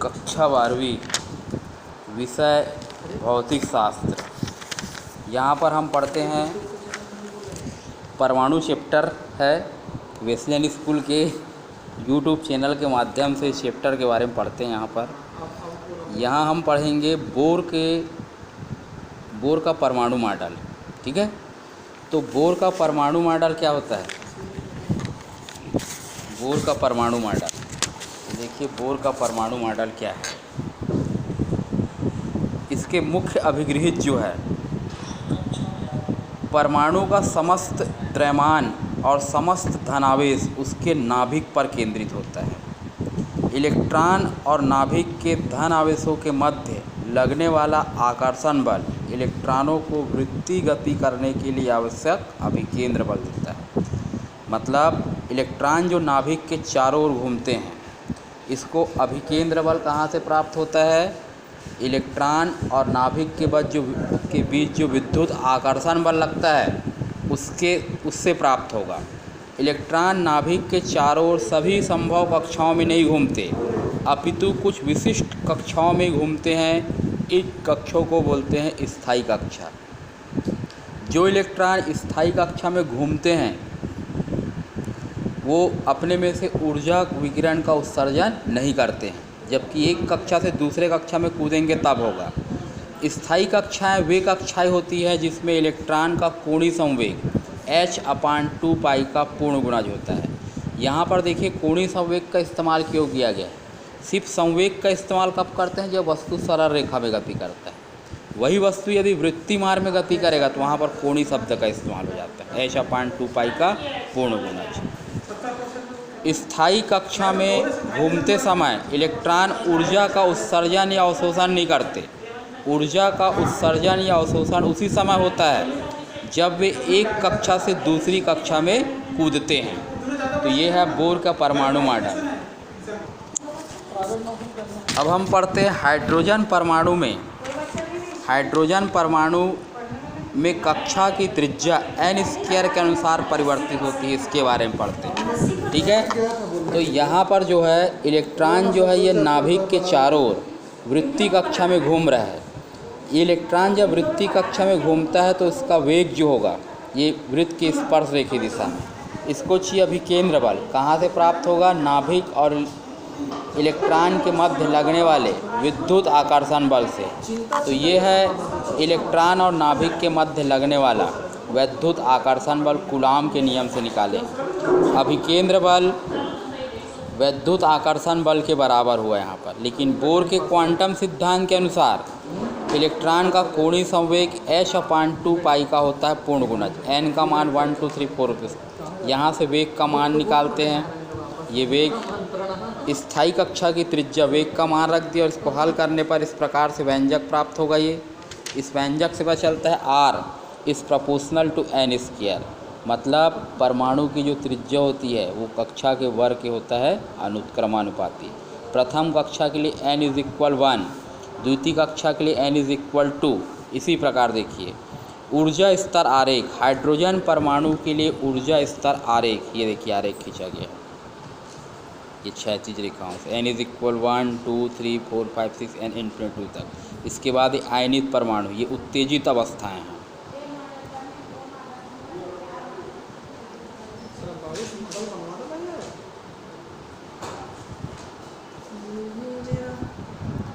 कक्षा 12वीं विषय भौतिक शास्त्र। यहाँ पर हम पढ़ते हैं परमाणु चैप्टर है। वेस्लियन स्कूल के यूट्यूब चैनल के माध्यम से चैप्टर के बारे में पढ़ते हैं। यहाँ हम पढ़ेंगे बोर का परमाणु मॉडल। ठीक है, तो बोर का परमाणु मॉडल क्या होता है? बोर का परमाणु मॉडल, देखिए बोर का परमाणु मॉडल क्या है। इसके मुख्य अभिगृहित जो है, परमाणु का समस्त द्रव्यमान और समस्त धनावेश उसके नाभिक पर केंद्रित होता है। इलेक्ट्रॉन और नाभिक के धन आवेशों के मध्य लगने वाला आकर्षण बल इलेक्ट्रॉनों को वृत्तीय गति करने के लिए आवश्यक अभिकेंद्र बल देता है। मतलब इलेक्ट्रॉन जो नाभिक के चारों ओर घूमते हैं, इसको अभिकेंद्र बल कहाँ से प्राप्त होता है? इलेक्ट्रॉन और नाभिक के बीच जो विद्युत आकर्षण बल लगता है उससे प्राप्त होगा। इलेक्ट्रॉन नाभिक के चारों ओर सभी संभव कक्षाओं में नहीं घूमते, अपितु कुछ विशिष्ट कक्षाओं में घूमते हैं। इन कक्षों को बोलते हैं स्थायी कक्षा। जो इलेक्ट्रॉन स्थायी कक्षा में घूमते हैं वो अपने में से ऊर्जा विकिरण का उत्सर्जन नहीं करते हैं, जबकि एक कक्षा से दूसरे कक्षा में कूदेंगे तब होगा। स्थायी कक्षाएं वे कक्षाएं होती है जिसमें इलेक्ट्रॉन का कोणीय संवेग h/2 पाई का पूर्ण गुणज होता है। यहाँ पर देखिए कोणीय संवेग का इस्तेमाल क्यों किया गया है? सिर्फ संवेग का इस्तेमाल कब करते हैं? जब वस्तु सरल रेखा में गति करता है। वही वस्तु यदि वृत्तीय मार्ग में गति करेगा तो वहाँ पर कोणीय शब्द का इस्तेमाल हो जाता है, h/2 पाई का पूर्ण गुणज। स्थायी कक्षा में घूमते समय इलेक्ट्रॉन ऊर्जा का उत्सर्जन या अवशोषण नहीं करते। ऊर्जा का उत्सर्जन या अवशोषण उसी समय होता है जब वे एक कक्षा से दूसरी कक्षा में कूदते हैं। तो ये है बोर का परमाणु मॉडल। अब हम पढ़ते हैं हाइड्रोजन परमाणु में। हाइड्रोजन परमाणु में कक्षा की त्रिज्या n² के अनुसार परिवर्तित होती है, इसके बारे में पढ़ते हैं। ठीक है, तो यहाँ पर जो है इलेक्ट्रॉन जो है ये नाभिक के चारों ओर वृत्तीय कक्षा में घूम रहा है। ये इलेक्ट्रॉन जब वृत्तीय कक्षा में घूमता है तो इसका वेग जो होगा ये वृत्त की स्पर्श रेखीय दिशा में, इसको चाहिए अभिकेंद्र बल। कहाँ से प्राप्त होगा? नाभिक और इलेक्ट्रॉन के मध्य लगने वाले विद्युत आकर्षण बल से। तो ये है इलेक्ट्रॉन और नाभिक के मध्य लगने वाला विद्युत आकर्षण बल कूलॉम के नियम से निकाले। अभिकेंद्र बल विद्युत आकर्षण बल के बराबर हुआ यहाँ पर। लेकिन बोर के क्वांटम सिद्धांत के अनुसार इलेक्ट्रॉन का कोणीय संवेग h/2 पाई का होता है पूर्ण गुणज। n का मान 1 2 3 4। यहाँ से वेग का मान निकालते हैं। ये वेग स्थायी कक्षा की त्रिज्या वेग का मान रख दिया और इसको हल करने पर इस प्रकार से व्यंजक प्राप्त होगा। ये इस व्यंजक से पता चलता है r is proportional to n²। मतलब परमाणु की जो त्रिज्या होती है वो कक्षा के वर्ग के होता है अनुक्रमानुपाती। प्रथम कक्षा के लिए n = 1, द्वितीय कक्षा के लिए n = 2। इसी प्रकार देखिए ऊर्जा स्तर आरेख। हाइड्रोजन परमाणु के लिए ऊर्जा स्तर आरेख, ये देखिए आरेख खींचा गया, ये क्षैतिज रेखाओं से n = 1 2 3 4 5 6 n × 2 तक। इसके बाद आयनित परमाणु, ये उत्तेजित अवस्थाएं हैं।